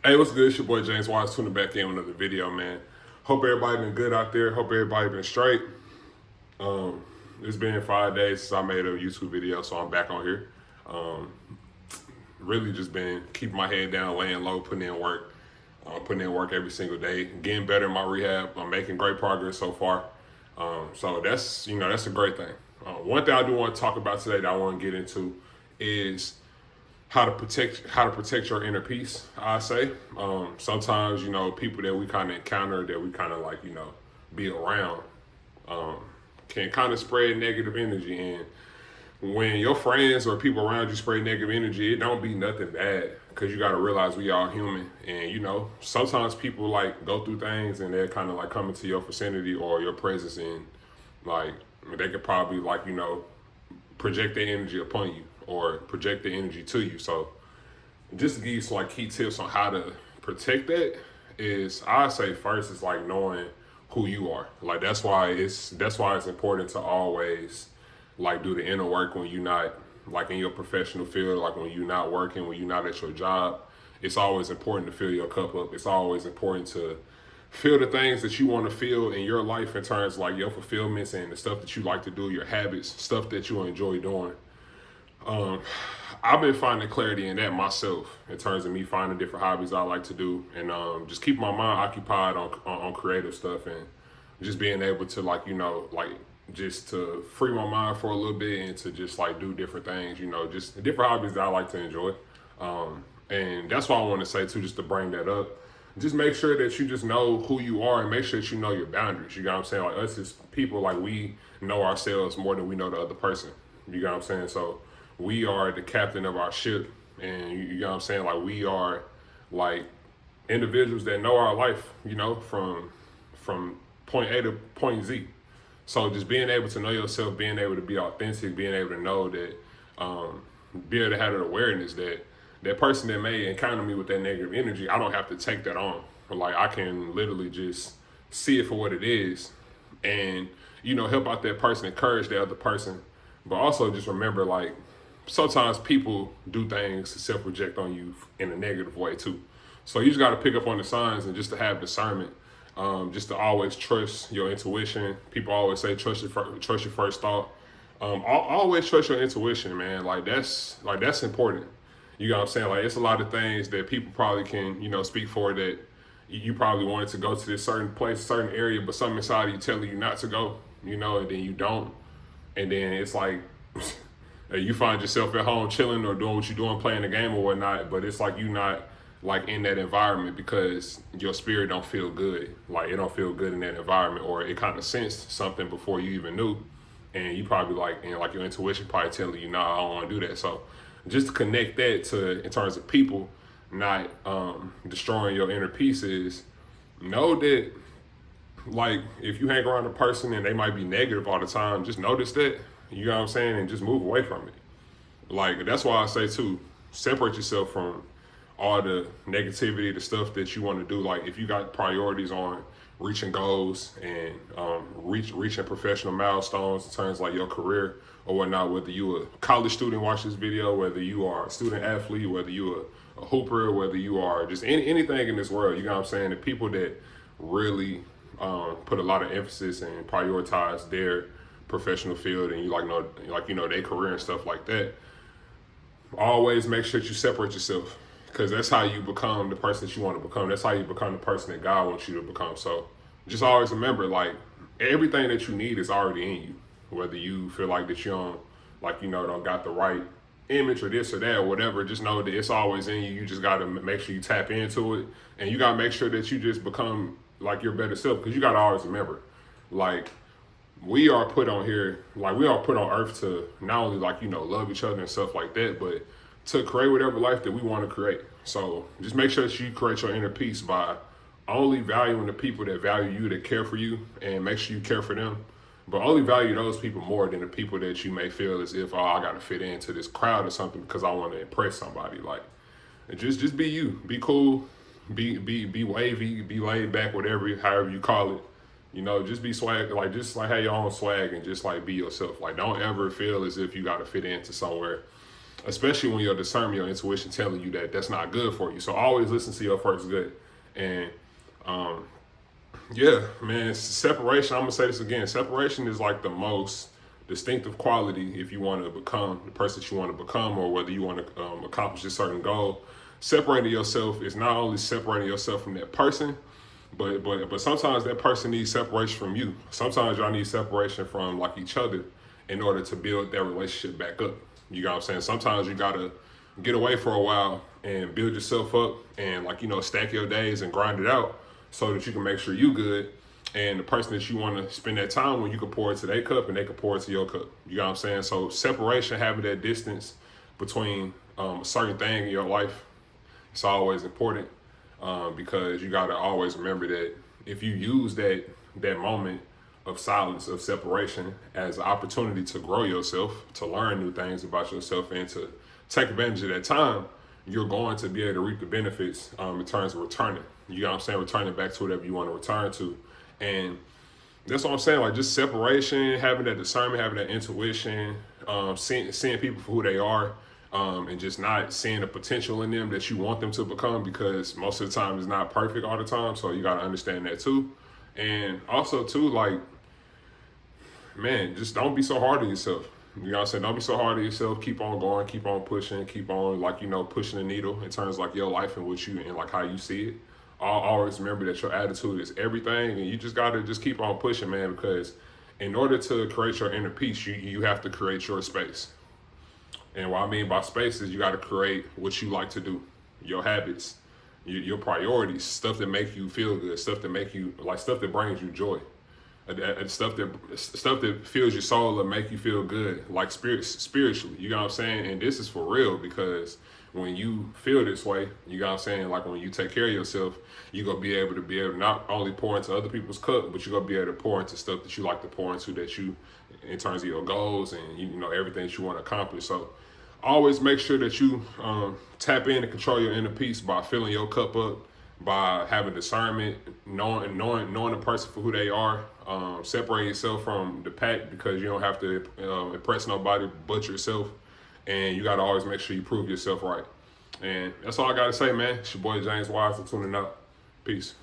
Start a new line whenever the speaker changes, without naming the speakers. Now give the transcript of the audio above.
Hey, what's good? It's your boy James Wise tuning back in with another video, man. Hope everybody been good out there. Hope everybody been straight. Um, it's been 5 days since I made a YouTube video, so I'm back on here. Um, really just been keeping my head down, laying low, putting in work every single day, getting better in my rehab. I'm making great progress so far. So that's a great thing. One thing I do want to talk about today that I want to get into is how to protect your inner peace. I say sometimes people that we kind of encounter that we kind of like be around um, can kind of spread negative energy, and when your friends or people around you spread negative energy, it don't be nothing bad because you got to realize we all human, and sometimes people like go through things and they're kind of like come into your vicinity or your presence, and like they could probably like project their energy upon you or project the energy to you. So just to give you some like key tips on how to protect that is I say first is like knowing who you are. Like that's why it's important to always like do the inner work when you're not like in your professional field, like when you're not working, when you're not at your job. It's always important to fill your cup up. It's always important to feel the things that you want to feel in your life in terms of like your fulfillments and the stuff that you like to do, your habits, stuff that you enjoy doing. Um, I've been finding clarity in that myself in terms of me finding different hobbies I like to do, and just keep my mind occupied on creative stuff, and just being able to like like just to free my mind for a little bit and to just like do different things, just different hobbies that I like to enjoy. And that's why I want to say too, just to bring that up. Just make sure that you just know who you are and make sure that you know your boundaries. You got what I'm saying? Like us as people, like we know ourselves more than we know the other person. You got what I'm saying? So we are the captain of our ship, and you know what I'm saying? Like we are like individuals that know our life, from point A to point Z. So just being able to know yourself, being able to be authentic, being able to know that, be able to have that awareness that that person that may encounter me with that negative energy, I don't have to take that on. Like I can literally just see it for what it is, and help out that person, encourage the other person, but also just remember like sometimes people do things to self reject on you in a negative way too. So you just got to pick up on the signs and just to have discernment. Just to always trust your intuition. People always say trust your first thought. Always trust your intuition, man. Like that's important. You know what I'm saying? Like it's a lot of things that people probably can speak for that you probably wanted to go to this certain place, certain area, but something inside of you telling you not to go. And then you don't, and then it's like you find yourself at home chilling or doing what you're doing, playing the game or whatnot, but it's like you not like in that environment because your spirit don't feel good. Like it don't feel good in that environment, or it kind of sensed something before you even knew, and you probably like your intuition probably telling you, nah, I don't want to do that. So just to connect that to in terms of people not destroying your inner peace is know that like if you hang around a person and they might be negative all the time, just notice that. You know what I'm saying, and just move away from it. Like that's why I say too, separate yourself from all the negativity, the stuff that you want to do. Like if you got priorities on reaching goals and reaching professional milestones in terms of like your career or whatnot, whether you a college student watch this video, whether you are a student athlete, whether you a hooper, whether you are just anything in this world, you know what I'm saying? The people that really put a lot of emphasis and prioritize their professional field and you their career and stuff like that, always make sure that you separate yourself because that's how you become the person that you want to become. That's how you become the person that God wants you to become. So just always remember, like everything that you need is already in you. Whether you feel like that you don't, don't got the right image or this or that or whatever, just know that it's always in you. You just got to make sure you tap into it, and you got to make sure that you just become like your better self because you got to always remember, like we are put on here, like we are put on earth to not only love each other and stuff like that, but to create whatever life that we want to create. So just make sure that you create your inner peace by only valuing the people that value you, that care for you, and make sure you care for them. But only value those people more than the people that you may feel as if, oh, I got to fit into this crowd or something because I want to impress somebody. Like, just be you, be cool, be wavy, be laid back, whatever, however you call it. Just be swag, like just like have your own swag and just like be yourself. Like don't ever feel as if you got to fit into somewhere especially when your discernment, your intuition telling you that that's not good for you. So always listen to your first gut. And um, yeah, man, separation. I'm gonna say this again. Separation is like the most distinctive quality if you want to become the person that you want to become, or whether you want to accomplish a certain goal. Separating yourself is not only separating yourself from that person, but sometimes that person needs separation from you. Sometimes y'all need separation from like each other in order to build that relationship back up. You know what I'm saying? Sometimes you gotta get away for a while and build yourself up and like stack your days and grind it out so that you can make sure you good. And the person that you want to spend that time with, you can pour into their cup and they can pour into your cup. You know what I'm saying? So separation, having that distance between a certain thing in your life, it's always important because you got to always remember that if you use that moment of silence, of separation, as an opportunity to grow yourself, to learn new things about yourself, and to take advantage of that time, you're going to be able to reap the benefits in terms of returning. You know what I'm saying? Returning back to whatever you want to return to. And that's what I'm saying. Like just separation, having that discernment, having that intuition, seeing people for who they are, and just not seeing the potential in them that you want them to become, because most of the time it's not perfect all the time. So you got to understand that too. And also too, like, man, just don't be so hard on yourself. You know what I'm saying? Don't be so hard on yourself. Keep on going, keep on pushing, keep on like, pushing the needle in terms of like your life and what you and like how you see it. Always remember that your attitude is everything, and you just gotta just keep on pushing, man, because in order to create your inner peace, you have to create your space. And what I mean by space is you gotta create what you like to do, your habits, your priorities, stuff that make you feel good, stuff that make you like stuff that brings you joy. Stuff that fills your soul and make you feel good, like spiritually. You know what I'm saying? And this is for real, because when you feel this way, you know what I'm saying, like when you take care of yourself, you're gonna be able to not only pour into other people's cup, but you're gonna be able to pour into stuff that you like to pour into, that you, in terms of your goals and everything that you want to accomplish. So always make sure that you tap in and control your inner peace by filling your cup up, by having discernment, knowing the person for who they are, separating yourself from the pack, because you don't have to impress nobody but yourself, and you got to always make sure you prove yourself right. And that's all I got to say, man. It's your boy James Wise. I'm tuning out. Peace.